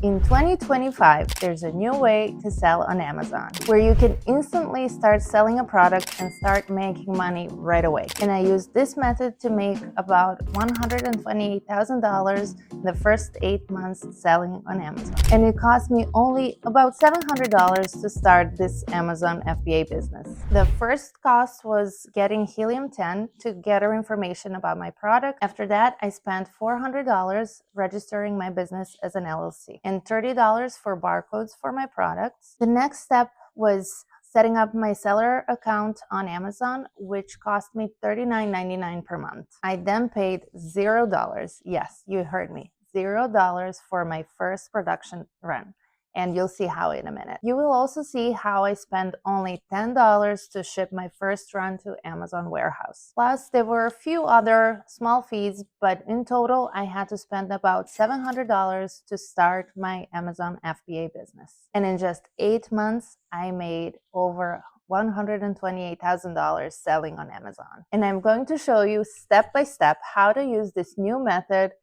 In 2025, there's a new way to sell on Amazon where you can instantly start selling a product and start making money right away. And I used this method to make about $128,000 in the first 8 months selling on Amazon. And it cost me only about $700 to start this Amazon FBA business. The first cost was getting Helium-10 to gather information about my product. After that, I spent $400 registering my business as an LLC and $30 for barcodes for my products. The next step was setting up my seller account on Amazon, which cost me $39.99 per month. I then paid $0. Yes, you heard me, $0 for my first production run. And you'll see how in a minute. You will also see how I spent only $10 to ship my first run to Amazon warehouse. Plus, there were a few other small fees, but in total, I had to spend about $700 to start my Amazon FBA business. And in just 8 months, I made over $128,000 selling on Amazon. And I'm going to show you step by step how to use this new method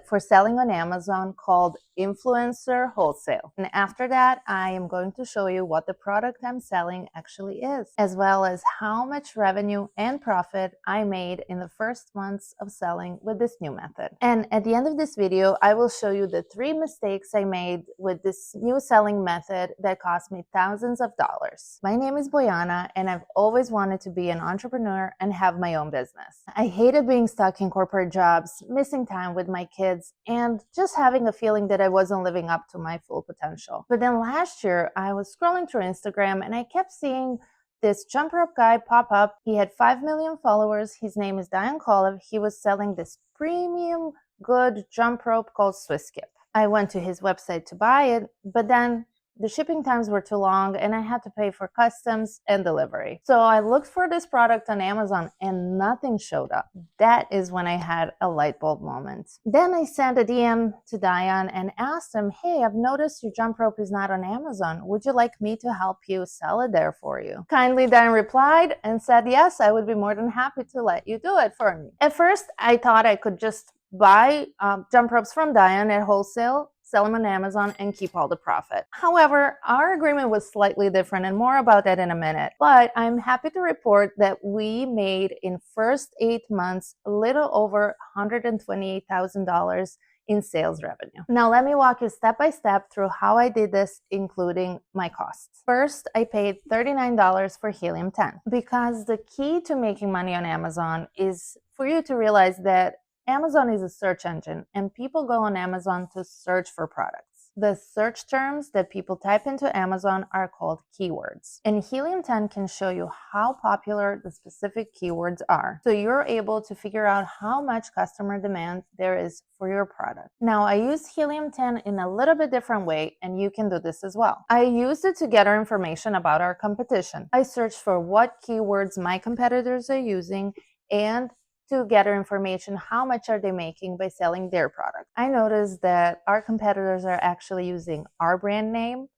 for selling on Amazon called Influencer Wholesale. And after that, I am going to show you what the product I'm selling actually is, as well as how much revenue and profit I made in the first months of selling with this new method. And at the end of this video, I will show you the 3 mistakes I made with this new selling method that cost me thousands of dollars. My name is Bojana, and I've always wanted to be an entrepreneur and have my own business. I hated being stuck in corporate jobs, missing time with my kids, and just having a feeling that I wasn't living up to my full potential. But then last year, I was scrolling through Instagram and I kept seeing this jump rope guy pop up. He had 5 million followers. His name is Diane Kolev. He was selling this premium good jump rope called Swiss Skip. I went to his website to buy it, but then the shipping times were too long and I had to pay for customs and delivery. So I looked for this product on Amazon and nothing showed up. That is when I had a light bulb moment. Then I sent a DM to Diane and asked him, hey, I've noticed your jump rope is not on Amazon. Would you like me to help you sell it there for you? Kindly Diane replied and said, yes, I would be more than happy to let you do it for me. At first, I thought I could just buy jump ropes from Diane at wholesale, sell them on Amazon, and keep all the profit. However, our agreement was slightly different, and more about that in a minute. But I'm happy to report that we made in first 8 months a little over $128,000 in sales revenue. Now let me walk you step by step through how I did this, including my costs. First, I paid $39 for Helium-10 because the key to making money on Amazon is for you to realize that Amazon is a search engine and people go on Amazon to search for products. The search terms that people type into Amazon are called keywords. And Helium-10 can show you how popular the specific keywords are. So you're able to figure out how much customer demand there is for your product. Now, I use Helium-10 in a little bit different way, and you can do this as well. I used it to gather information about our competition. I searched for what keywords my competitors are using and to gather information, how much are they making by selling their product. I noticed that our competitors are actually using our brand name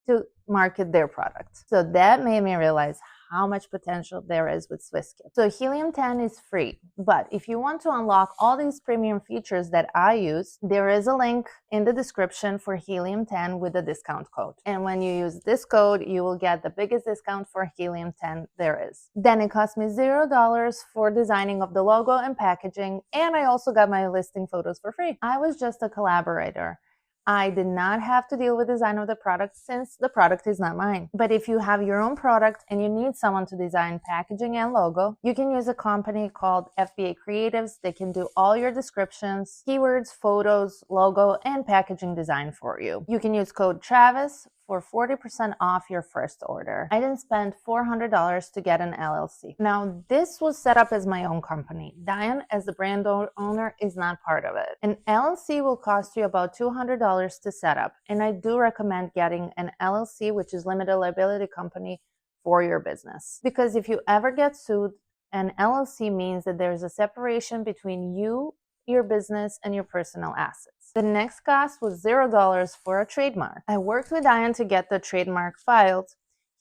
to market their product. So that made me realize how much potential there is with Swiss Skip. So Helium-10 is free, but if you want to unlock all these premium features that I use, there is a link in the description for Helium-10 with a discount code. And when you use this code, you will get the biggest discount for Helium-10 there is. Then it cost me $0 for designing of the logo and packaging, and I also got my listing photos for free. I was just a collaborator. I did not have to deal with design of the product since the product is not mine. But if you have your own product and you need someone to design packaging and logo, you can use a company called FBA Creatives. They can do all your descriptions, keywords, photos, logo, and packaging design for you. You can use code TRAVIS for 40% off your first order. I didn't spend $400 to get an LLC. Now, this was set up as my own company. Diane, as the brand owner, is not part of it. An LLC will cost you about $200 to set up, and I do recommend getting an LLC, which is limited liability company, for your business. Because if you ever get sued, an LLC means that there's a separation between you, your business, and your personal assets. The next cost was $0 for a trademark. I worked with Diane to get the trademark filed.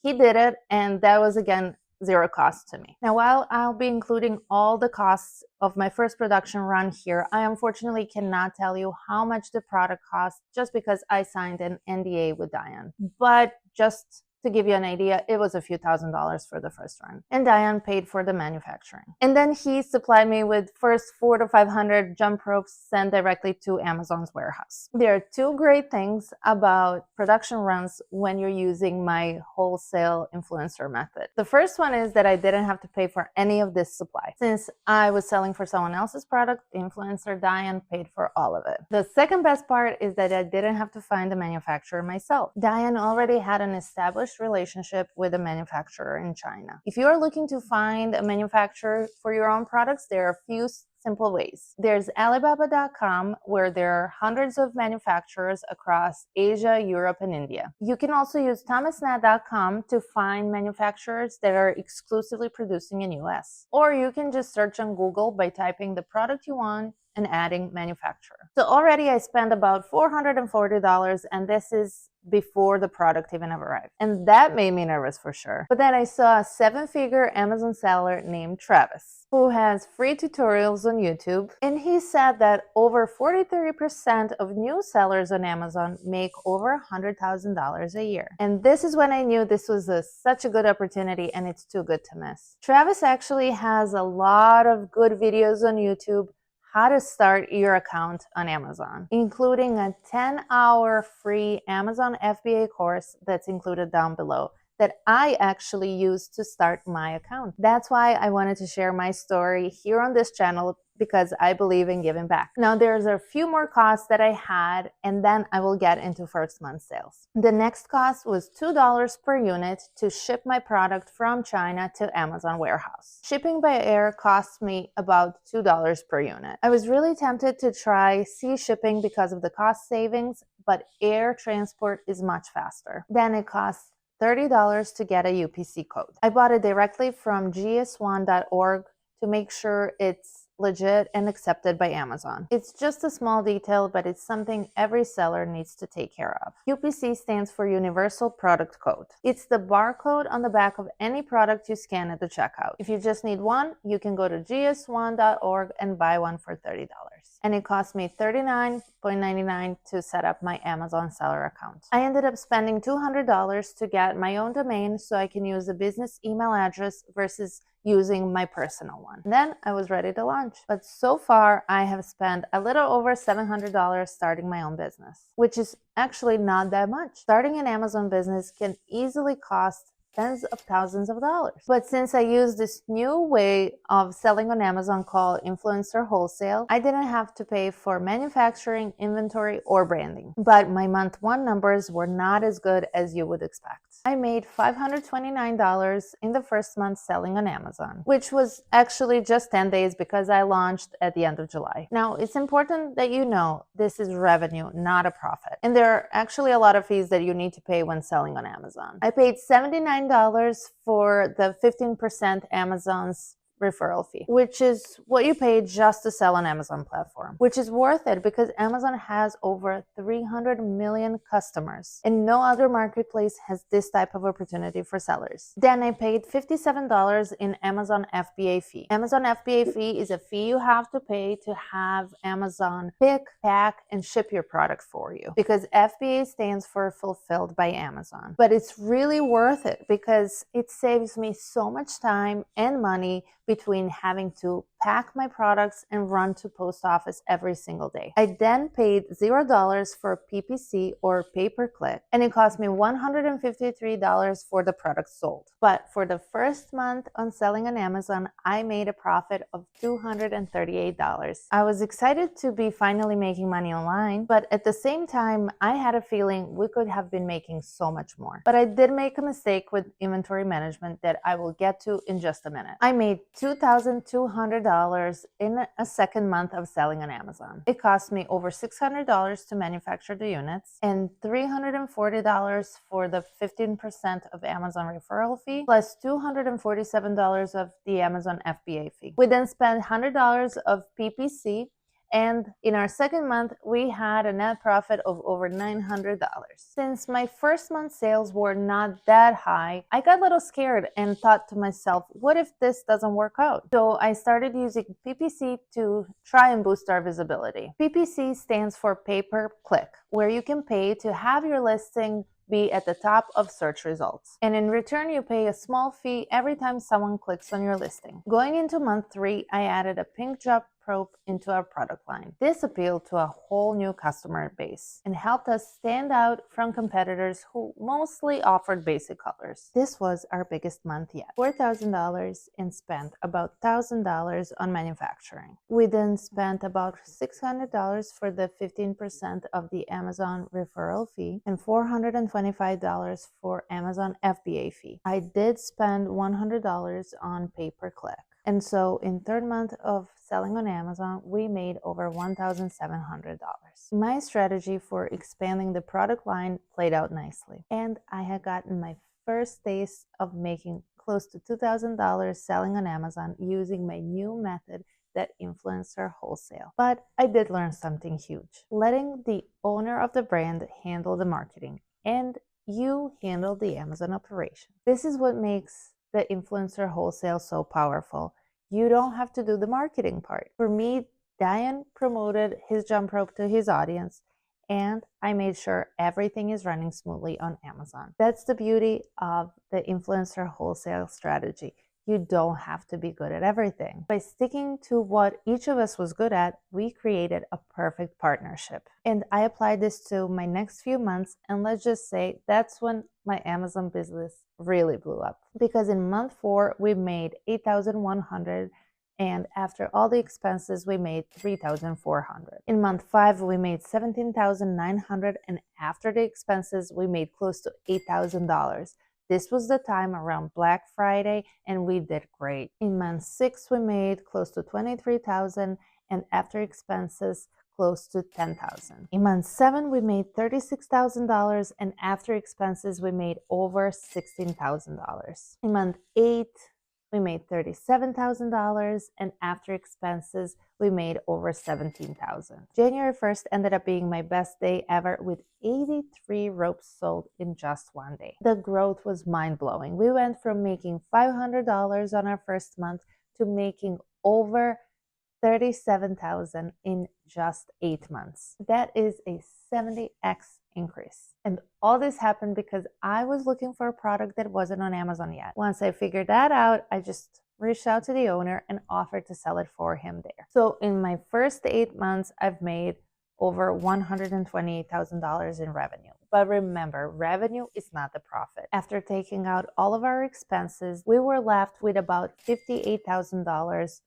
He did it, and that was again zero cost to me. Now, while I'll be including all the costs of my first production run here, I unfortunately cannot tell you how much the product costs just because I signed an NDA with Diane. But just to give you an idea, it was a few $1,000s for the first run. And Diane paid for the manufacturing. And then he supplied me with first 400 to 500 jump ropes sent directly to Amazon's warehouse. There are two great things about production runs when you're using my wholesale influencer method. The first one is that I didn't have to pay for any of this supply. Since I was selling for someone else's product, the influencer Diane paid for all of it. The second best part is that I didn't have to find the manufacturer myself. Diane already had an established relationship with a manufacturer in China. If you are looking to find a manufacturer for your own products, there are a few simple ways. There's Alibaba.com, where there are hundreds of manufacturers across Asia, Europe, and India. You can also use Thomasnet.com to find manufacturers that are exclusively producing in US. Or you can just search on Google by typing the product you want and adding manufacturer. So already I spent about $440, and this is before the product even arrived. And that made me nervous for sure. But then I saw a 7-figure Amazon seller named Travis, who has free tutorials on YouTube. And he said that over 43% of new sellers on Amazon make over $100,000 a year. And this is when I knew this was such a good opportunity, and it's too good to miss. Travis actually has a lot of good videos on YouTube how to start your account on Amazon, including a 10-hour free Amazon FBA course that's included down below that I actually used to start my account. That's why I wanted to share my story here on this channel, because I believe in giving back. Now, there's a few more costs that I had, and then I will get into first month sales. The next cost was $2 per unit to ship my product from China to Amazon warehouse. Shipping by air cost me about $2 per unit. I was really tempted to try sea shipping because of the cost savings, but air transport is much faster. Then it costs $30 to get a UPC code. I bought it directly from gs1.org to make sure it's legit and accepted by Amazon. It's just a small detail, but it's something every seller needs to take care of. UPC stands for Universal Product Code. It's the barcode on the back of any product you scan at the checkout. If you just need one, you can go to gs1.org and buy one for $30. And it cost me $39.99 to set up my Amazon seller account. I ended up spending $200 to get my own domain so I can use a business email address versus using my personal one. Then I was ready to launch. But so far, I have spent a little over $700 starting my own business, which is actually not that much. Starting an Amazon business can easily cost tens of thousands of dollars. But since I use this new way of selling on Amazon called Influencer Wholesale, I didn't have to pay for manufacturing, inventory, or branding. But my month one numbers were not as good as you would expect. I made $529 in the first month selling on Amazon, which was actually just 10 days because I launched at the end of July. Now, it's important that you know this is revenue, not a profit. And there are actually a lot of fees that you need to pay when selling on Amazon. I paid $79 for the 15% Amazon's referral fee, which is what you pay just to sell on Amazon platform, which is worth it because Amazon has over 300 million customers and no other marketplace has this type of opportunity for sellers. Then I paid $57 in Amazon FBA fee. Amazon FBA fee is a fee you have to pay to have Amazon pick, pack, and ship your product for you because FBA stands for Fulfilled by Amazon. But it's really worth it because it saves me so much time and money between having to pack my products and run to post office every single day. I then paid $0 for PPC or pay-per-click, and it cost me $153 for the product sold. But for the first month on selling on Amazon, I made a profit of $238. I was excited to be finally making money online, but at the same time, I had a feeling we could have been making so much more. But I did make a mistake with inventory management that I will get to in just a minute. I made $2,200 in a second month of selling on Amazon. It cost me over $600 to manufacture the units and $340 for the 15% of Amazon referral fee, plus $247 of the Amazon FBA fee. We then spent $100 of PPC And in our second month, we had a net profit of over $900. Since my first month sales were not that high, I got a little scared and thought to myself, what if this doesn't work out? So I started using PPC to try and boost our visibility. PPC stands for pay per click, where you can pay to have your listing be at the top of search results. And in return, you pay a small fee every time someone clicks on your listing. Going into month 3, I added a pink job probe into our product line. This appealed to a whole new customer base and helped us stand out from competitors who mostly offered basic colors. This was our biggest month yet. $4,000 and spent about $1,000 on manufacturing. We then spent about $600 for the 15% of the Amazon referral fee and $425 for Amazon FBA fee. I did spend $100 on pay-per-click. And so in third month of selling on Amazon, we made over $1,700. My strategy for expanding the product line played out nicely, and I had gotten my first taste of making close to $2,000 selling on Amazon using my new method, that influencer wholesale. But I did learn something huge. Letting the owner of the brand handle the marketing and you handle the Amazon operation. This is what makes the influencer wholesale so powerful. You don't have to do the marketing part. For me, Diane promoted his jump rope to his audience, and I made sure everything is running smoothly on Amazon. That's the beauty of the influencer wholesale strategy. You don't have to be good at everything. By sticking to what each of us was good at, we created a perfect partnership. And I applied this to my next few months, and let's just say that's when my Amazon business really blew up. Because in month 4, we made $8,100, and after all the expenses, we made $3,400. In month 5, we made $17,900, and after the expenses, we made close to $8,000. This was the time around Black Friday, and we did great. In month 6, we made close to $23,000, and after expenses, close to $10,000. In month 7, we made $36,000, and after expenses, we made over $16,000. In month 8, we made $37,000, and after expenses, we made over $17,000. January 1st ended up being my best day ever with 83 ropes sold in just one day. The growth was mind-blowing. We went from making $500 on our first month to making over $37,000 in just 8 months. That is a 70x increase. And all this happened because I was looking for a product that wasn't on Amazon yet. Once I figured that out, I just reached out to the owner and offered to sell it for him there. So in my first 8 months, I've made over $128,000 in revenue. But remember, revenue is not the profit. After taking out all of our expenses, we were left with about $58,000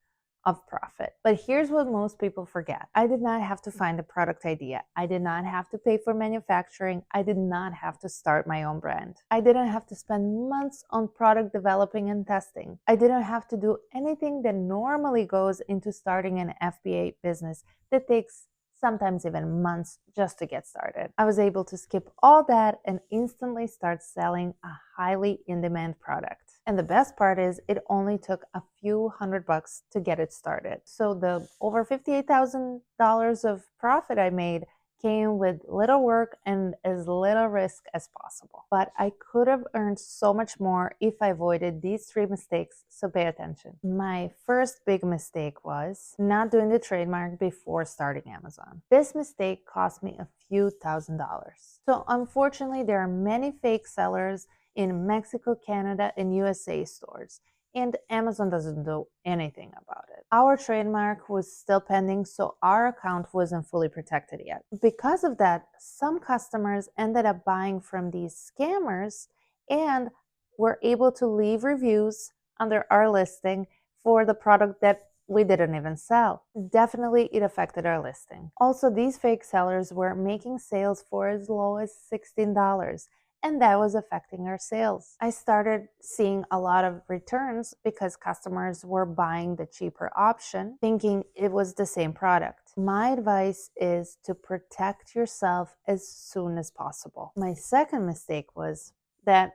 of profit. But here's what most people forget. I did not have to find a product idea. I did not have to pay for manufacturing. I did not have to start my own brand. I didn't have to spend months on product developing and testing. I didn't have to do anything that normally goes into starting an FBA business that takes sometimes even months just to get started. I was able to skip all that and instantly start selling a highly in-demand product. And the best part is it only took a few $100 to get it started. So the over $58,000 of profit I made came with little work and as little risk as possible. But I could have earned so much more if I avoided these 3 mistakes, so pay attention. My first big mistake was not doing the trademark before starting Amazon. This mistake cost me a few $1,000s. So unfortunately, there are many fake sellers in Mexico, Canada, and USA stores, and Amazon doesn't do anything about it. Our trademark was still pending, so our account wasn't fully protected yet. Because of that, some customers ended up buying from these scammers and were able to leave reviews under our listing for the product that we didn't even sell. Definitely, it affected our listing. Also, these fake sellers were making sales for as low as $16. And that was affecting our sales. I started seeing a lot of returns because customers were buying the cheaper option, thinking it was the same product. My advice is to protect yourself as soon as possible. My second mistake was that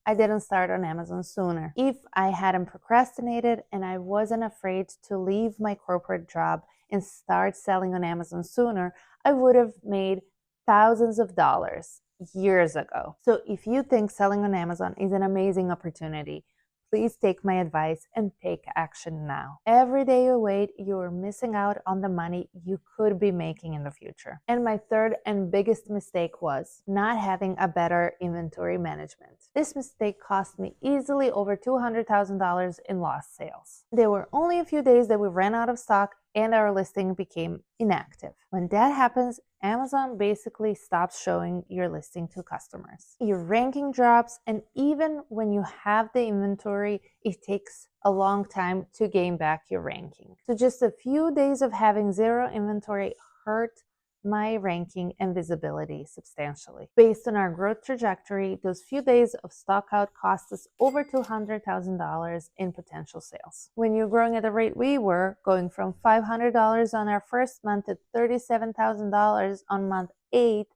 I didn't start on Amazon sooner. If I hadn't procrastinated and I wasn't afraid to leave my corporate job and start selling on Amazon sooner, I would have made thousands of dollars years ago. So if you think selling on Amazon is an amazing opportunity, please take my advice and take action now. Every day you wait, you're missing out on the money you could be making in the future. And my third and biggest mistake was not having a better inventory management. This mistake cost me easily over $200,000 in lost sales. There were only a few days that we ran out of stock and our listing became inactive. When that happens, Amazon basically stops showing your listing to customers. Your ranking drops, and even when you have the inventory, it takes a long time to gain back your ranking. So just a few days of having zero inventory hurt my ranking and visibility substantially. Based on our growth trajectory, those few days of stock out cost us over $200,000 in potential sales. When you're growing at the rate we were, going from $500 on our first month to $37,000 on month 8,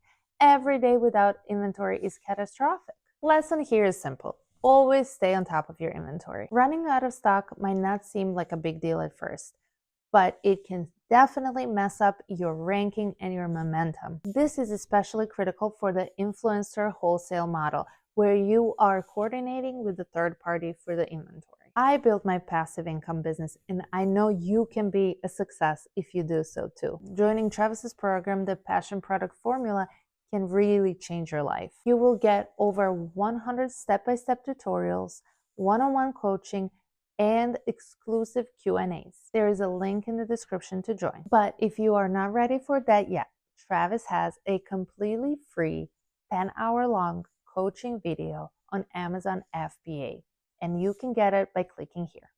every day without inventory is catastrophic. Lesson here is simple. Always stay on top of your inventory. Running out of stock might not seem like a big deal at first, but it can definitely mess up your ranking and your momentum. This is especially critical for the influencer wholesale model, where you are coordinating with the third party for the inventory. I built my passive income business, and I know you can be a success if you do so too. Joining Travis's program, the Passion Product Formula, can really change your life. You will get over 100 step-by-step tutorials, one-on-one coaching, and exclusive Q&As. There is a link in the description to join. But if you are not ready for that yet, Travis has a completely free 10-hour-long coaching video on Amazon FBA, and you can get it by clicking here.